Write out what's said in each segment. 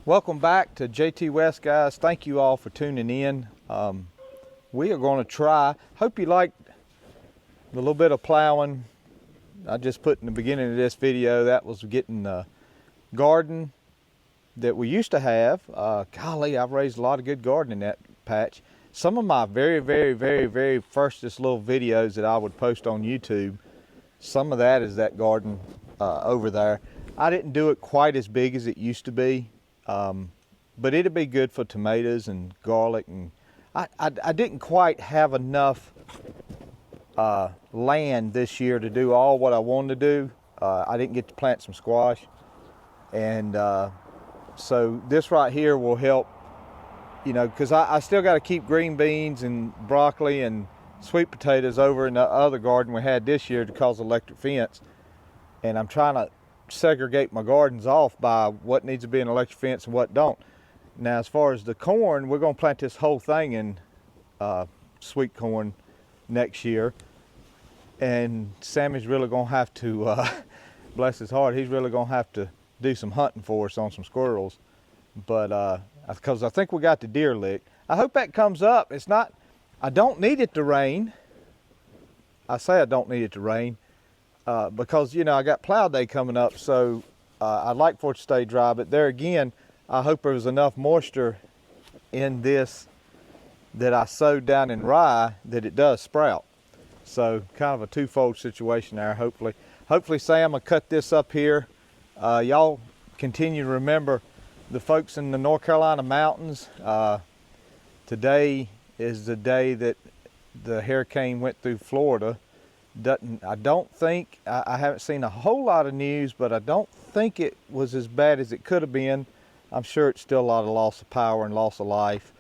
Welcome back to Jtwes, guys. Thank you all for tuning in. We are going to try, hope you liked the little bit of plowing I just put in the beginning of this video. That was getting the garden that we used to have. Golly, I've raised a lot of good garden in that patch. Some of my very firstest little videos that I would post on YouTube, some of that is that garden over there. I didn't do it quite as big as it used to be. But it'd be good for tomatoes and garlic, and I didn't quite have enough land this year to do all what I wanted to do. I didn't get to plant some squash, and so this right here will help, you know, because I still got to keep green beans and broccoli and sweet potatoes over in the other garden we had this year to cause electric fence, and I'm trying to segregate my gardens off by what needs to be an electric fence and what don't. Now, as far as the corn, we're going to plant this whole thing in sweet corn next year, and Sammy's really going to have to bless his heart, he's really going to have to do some hunting for us on some squirrels, but because I think we got the deer lick. I hope that comes up. It's not, I don't need it to rain. I say I don't need it to rain because, you know, I got plow day coming up, so I'd like for it to stay dry. But there again, I hope there's enough moisture in this that I sowed down in rye that it does sprout. So kind of a twofold situation there, hopefully. Hopefully, Sam will cut this up here. Y'all continue to remember the folks in the North Carolina mountains. Today is the day that the hurricane went through Florida. I don't think, I haven't seen a whole lot of news, but I don't think it was as bad as it could have been. I'm sure it's still a lot of loss of power and loss of life,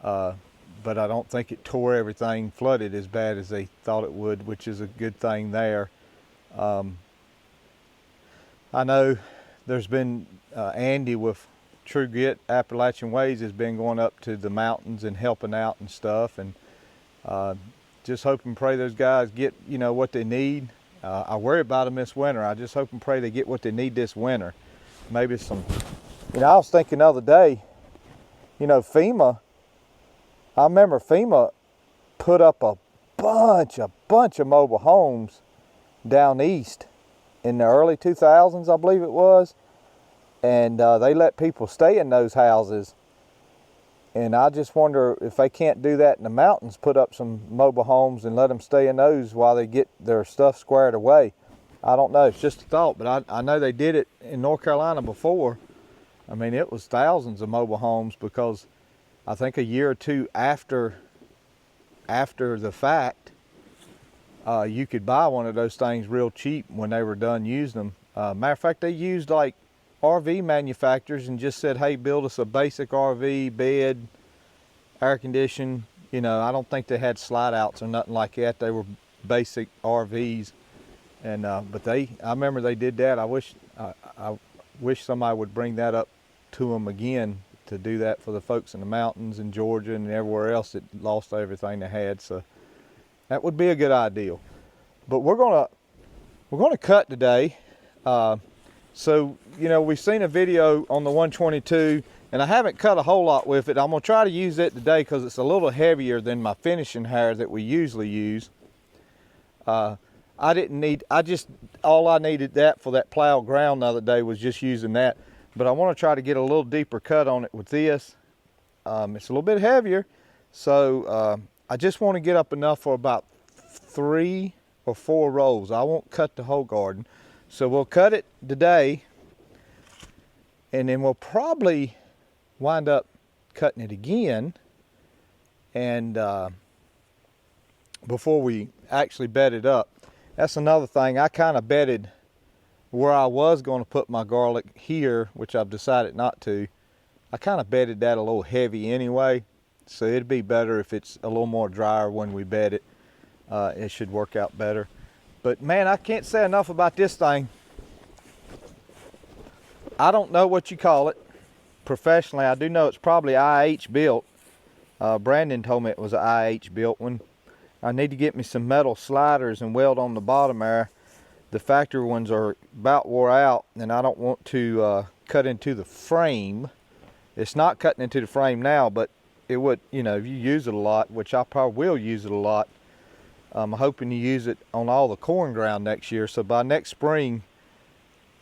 but I don't think it tore everything, flooded as bad as they thought it would, which is a good thing there. I know there's been Andy with True Grit Appalachian Ways has been going up to the mountains and helping out and stuff, and just hope and pray those guys get, you know, what they need. I worry about them this winter. I just hope and pray they get what they need this winter. Maybe some, you know, I was thinking the other day, you know, FEMA, I remember FEMA put up a bunch of mobile homes down east in the early 2000s, I believe it was. And they let people stay in those houses. And I just wonder if they can't do that in the mountains, put up some mobile homes and let them stay in those while they get their stuff squared away. I don't know, it's just a thought, but I know they did it in North Carolina before. I mean, it was thousands of mobile homes, because I think a year or two after the fact, you could buy one of those things real cheap when they were done using them. Matter of fact, they used like RV manufacturers and just said, hey, build us a basic RV, bed, air condition. You know, I don't think they had slide outs or nothing like that. They were basic RVs. And but I remember they did that. I wish somebody would bring that up to them again, to do that for the folks in the mountains in Georgia and everywhere else that lost everything they had. So that would be a good idea. But we're gonna cut today. So, you know, we've seen a video on the 122, and I haven't cut a whole lot with it. I'm gonna try to use it today because it's a little heavier than my finishing hair that we usually use. All I needed that for that plow ground the other day was just using that. But I want to try to get a little deeper cut on it with this. It's a little bit heavier, so I just want to get up enough for about 3 or 4 rows. I won't cut the whole garden. So we'll cut it today, and then we'll probably wind up cutting it again, and before we actually bed it up. That's another thing. I kind of bedded where I was going to put my garlic here, which I've decided not to. I kind of bedded that a little heavy anyway, so it'd be better if it's a little more drier when we bed it. It should work out better. But man, I can't say enough about this thing. I don't know what you call it professionally. I do know it's probably IH built. Brandon told me it was an IH built one. I need to get me some metal sliders and weld on the bottom there. The factory ones are about wore out, and I don't want to cut into the frame It's not cutting into the frame now, but it would, you know, if you use it a lot, which I probably will use it a lot, I'm hoping to use it on all the corn ground next year. So by next spring,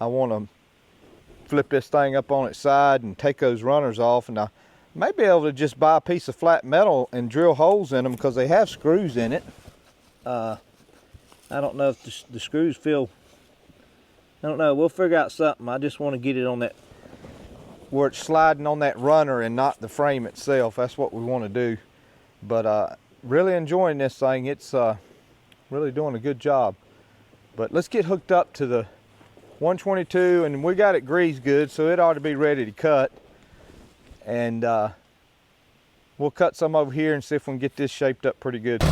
I want to flip this thing up on its side and take those runners off, and I may be able to just buy a piece of flat metal and drill holes in them because they have screws in it. I don't know if the screws feel, I don't know, we'll figure out something. I just want to get it on that, where it's sliding on that runner and not the frame itself. That's what we want to do. But really enjoying this thing. It's really doing a good job. But let's get hooked up to the 122, and we got it greased good, so it ought to be ready to cut. And we'll cut some over here and see if we can get this shaped up pretty good.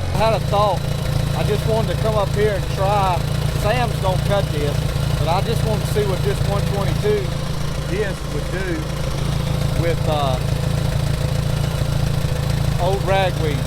I had a thought. I just wanted to come up here and try. Sam's gonna cut this, but I just wanted to see what this 122 disc would do with old ragweed.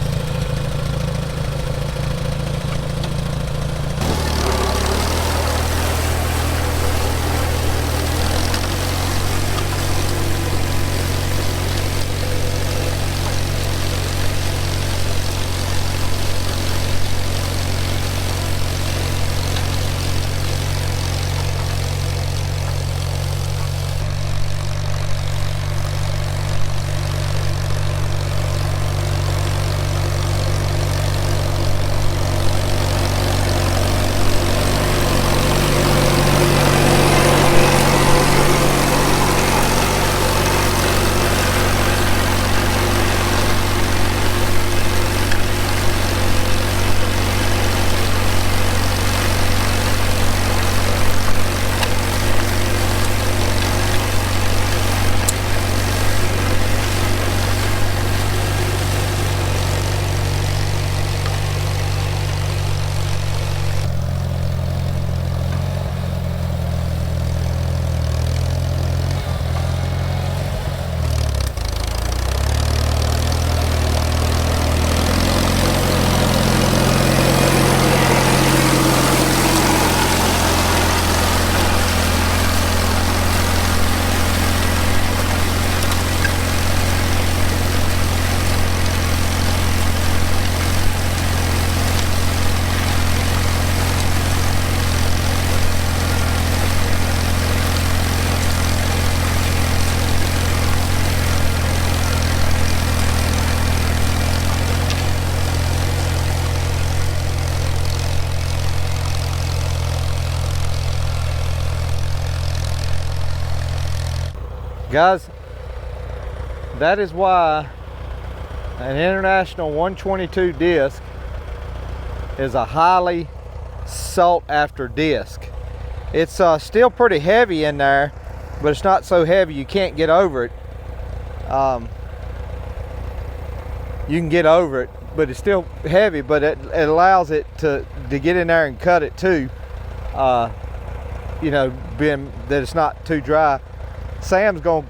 Guys, that is why an International 122 disc is a highly sought after disc. It's still pretty heavy in there, but it's not so heavy you can't get over it. You can get over it, but it's still heavy, but it allows it to get in there and cut it too. You know, being that it's not too dry. Sam's gonna,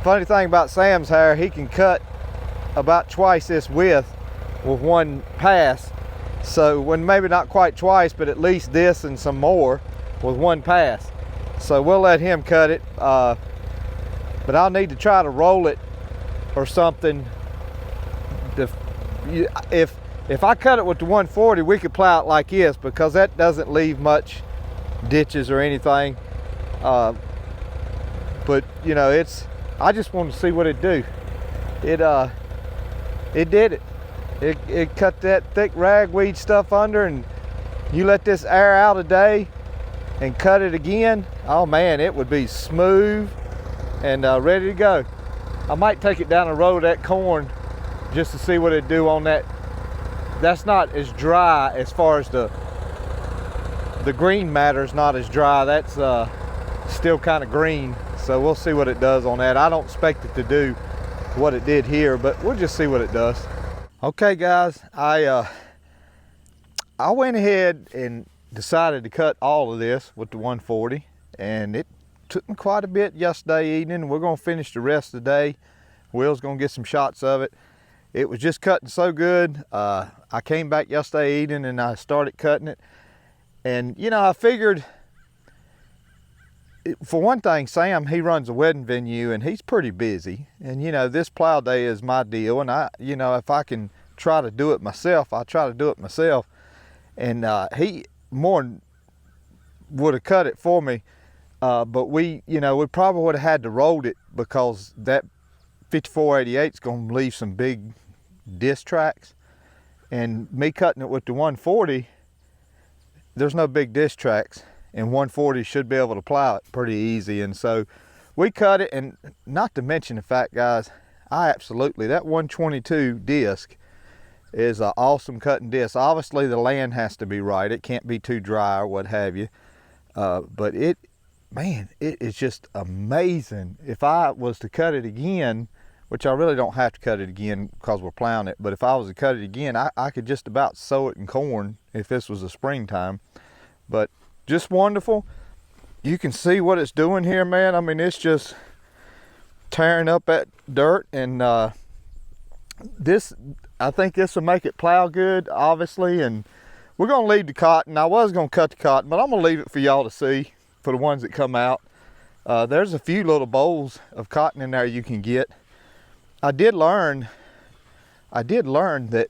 funny thing about Sam's hair, he can cut about twice this width with one pass. So when maybe not quite twice, but at least this and some more with one pass. So we'll let him cut it, but I'll need to try to roll it or something. If I cut it with the 140, we could plow it like this, because that doesn't leave much ditches or anything. But you know, I just wanted to see what it'd do. It did it. It cut that thick ragweed stuff under, and You let this air out a day and cut it again, oh man, it would be smooth and ready to go. I might take it down the road, that corn, just to see what it'd do on that. That's not as dry as far as the green matter is not as dry. That's still kind of green, so we'll see what it does on that. I don't expect it to do what it did here, but we'll just see what it does. Okay guys, I went ahead and decided to cut all of this with the 140, and it took me quite a bit yesterday evening. We're gonna finish the rest of the day. Will's gonna get some shots of it. It was just cutting so good. I came back yesterday evening and I started cutting it. And you know, I figured, for one thing, Sam, he runs a wedding venue and he's pretty busy. And you know, this plow day is my deal. And you know, if I can try to do it myself, I try to do it myself. And he more than would have cut it for me. But we probably would have had to roll it, because that 5488 is going to leave some big disc tracks, and me cutting it with the 140, there's no big disc tracks, and 140 should be able to plow it pretty easy. And so we cut it. And not to mention the fact, guys, that 122 disc is an awesome cutting disc. Obviously the land has to be right, it can't be too dry or what have you, but man, it is just amazing. If I was to cut it again, which I really don't have to cut it again because we're plowing it, but if I was to cut it again, I could just about sow it in corn if this was the springtime. But just wonderful. You can see what it's doing here, man. I mean, it's just tearing up that dirt, and I think this will make it plow good, obviously. And we're gonna leave the cotton. I was gonna cut the cotton, but I'm gonna leave it for y'all to see, for the ones that come out. There's a few little bowls of cotton in there you can get. I did learn that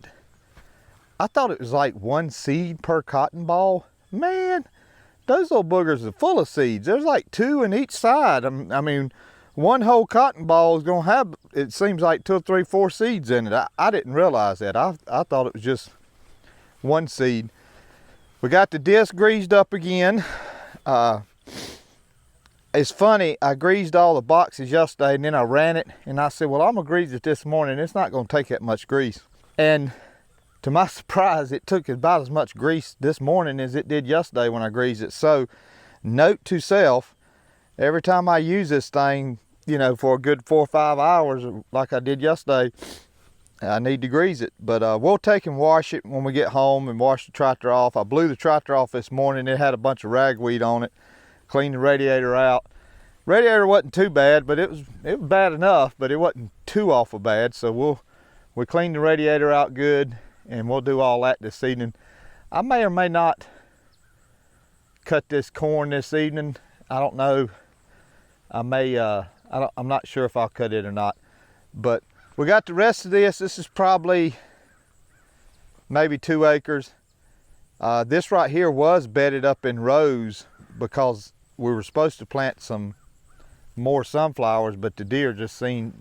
I thought it was like 1 seed per cotton ball. Man, those little boogers are full of seeds. There's like 2 in each side. I mean, one whole cotton ball is gonna have, it seems like 2 or 3, 4 seeds in it. I didn't realize that. I thought it was just 1 seed. We got the disc greased up again. It's funny, I greased all the boxes yesterday and then I ran it, and I said, well, I'm gonna grease it this morning. It's not gonna take that much grease. And to my surprise, it took about as much grease this morning as it did yesterday when I greased it. So note to self, every time I use this thing, you know, for a good 4 or 5 hours like I did yesterday, I need to grease it. But we'll take and wash it when we get home and wash the tractor off. I blew the tractor off this morning. It had a bunch of ragweed on it. Cleaned the radiator out. Radiator wasn't too bad, but it was bad enough, but it wasn't too awful bad. So we cleaned the radiator out good, and we'll do all that this evening. I may or may not cut this corn this evening. I don't know. I may. I'm not sure if I'll cut it or not. But we got the rest of this. This is probably maybe 2 acres. This right here was bedded up in rows because we were supposed to plant some more sunflowers, but the deer just seen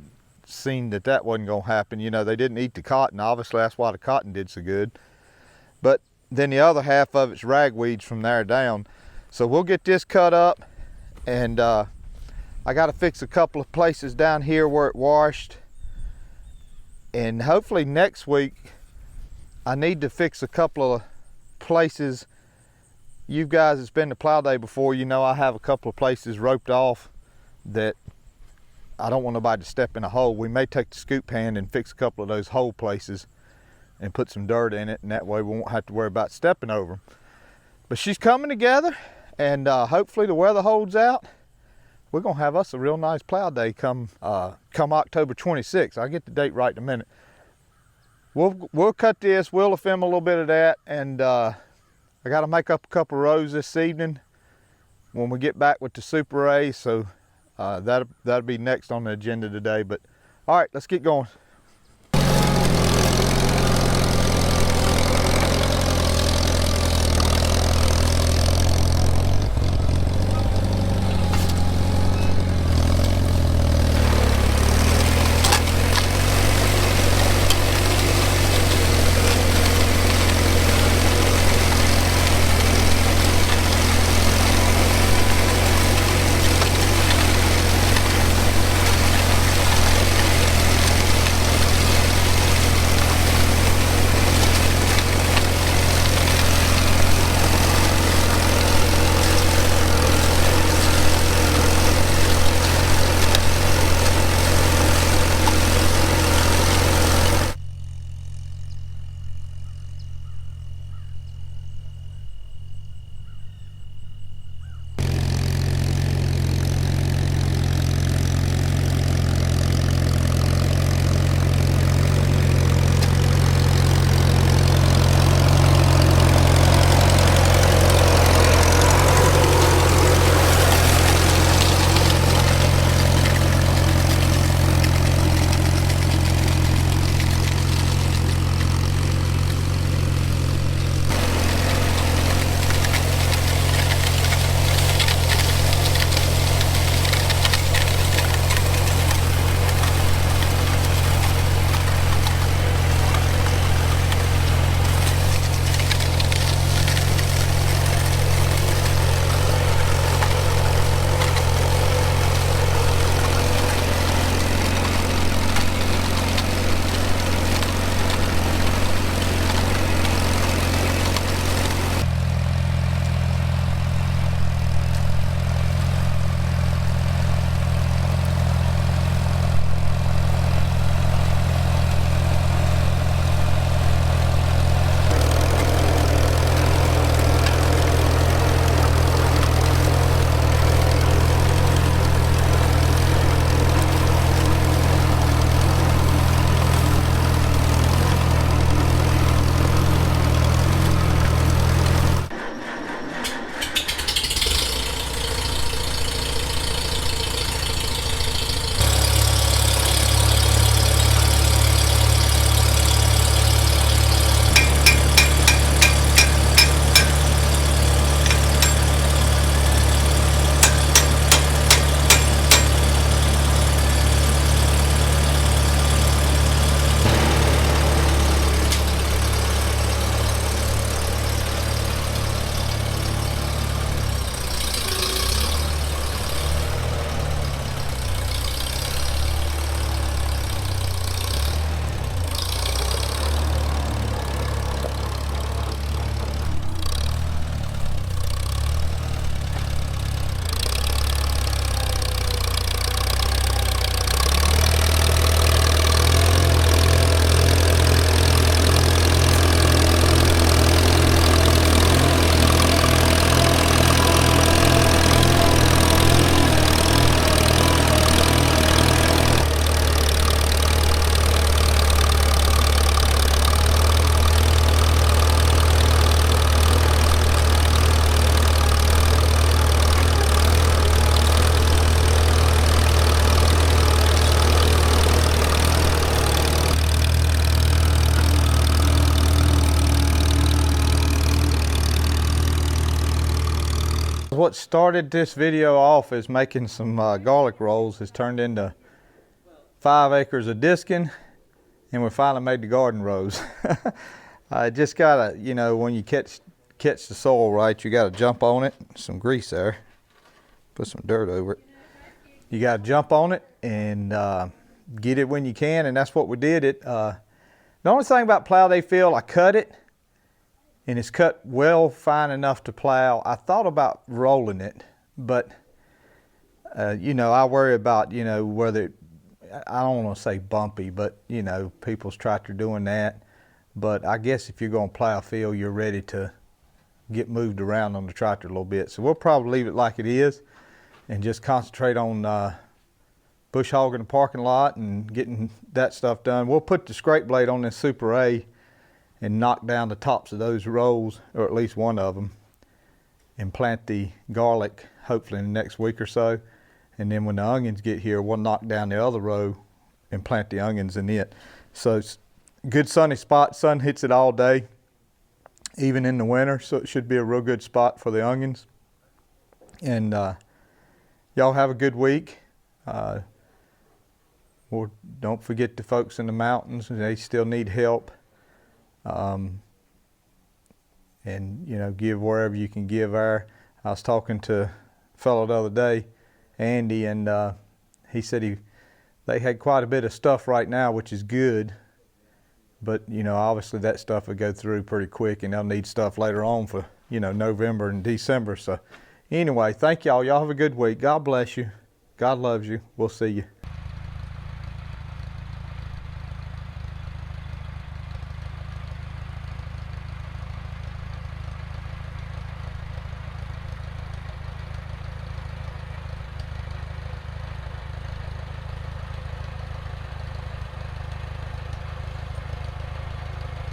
that wasn't gonna happen. You know, they didn't eat the cotton. Obviously, that's why the cotton did so good. But then the other half of it's ragweeds from there down. So we'll get this cut up, and I gotta fix a couple of places down here where it washed. And hopefully next week, I need to fix a couple of places. You guys that's been to plow day before, you know I have a couple of places roped off that I don't want nobody to step in a hole. We may take the scoop hand and fix a couple of those hole places and put some dirt in it, and that way we won't have to worry about stepping over them. But she's coming together, and hopefully the weather holds out. We're gonna have us a real nice plow day come October 26th. I'll get the date right in a minute. We'll cut this, we'll film a little bit of that, and I got to make up a couple rows this evening when we get back with the Super A, so that'll be next on the agenda today. But all right, let's get going. what started this video off as making some garlic rolls has turned into 5 acres of disking, and we finally made the garden rows. I just gotta, you know, when you catch the soil right, you gotta jump on it. Some grease there. Put some dirt over it. You gotta jump on it and get it when you can, and that's what we did. The only thing about Plow, they feel I cut it, and it's cut well fine enough to plow. I thought about rolling it, but you know, I worry about, you know, whether I don't want to say bumpy, but you know, people's tractor doing that. But I guess if you're going to plow a field, you're ready to get moved around on the tractor a little bit. So we'll probably leave it like it is and just concentrate on bush hogging the parking lot and getting that stuff done. We'll put the scrape blade on this Super A and knock down the tops of those rows, or at least one of them, and plant the garlic hopefully in the next week or so. And then when the onions get here, we'll knock down the other row and plant the onions in it. So it's a good sunny spot. Sun hits it all day, even in the winter. So it should be a real good spot for the onions. And y'all have a good week. Well, don't forget the folks in the mountains. They still need help. And, you know, give wherever you can give there. I was talking to a fellow the other day, Andy, and he said they had quite a bit of stuff right now, which is good, but you know, obviously that stuff will go through pretty quick, and they'll need stuff later on for, you know, November and December. So anyway, thank y'all. Y'all have a good week. God bless you. God loves you. We'll see you.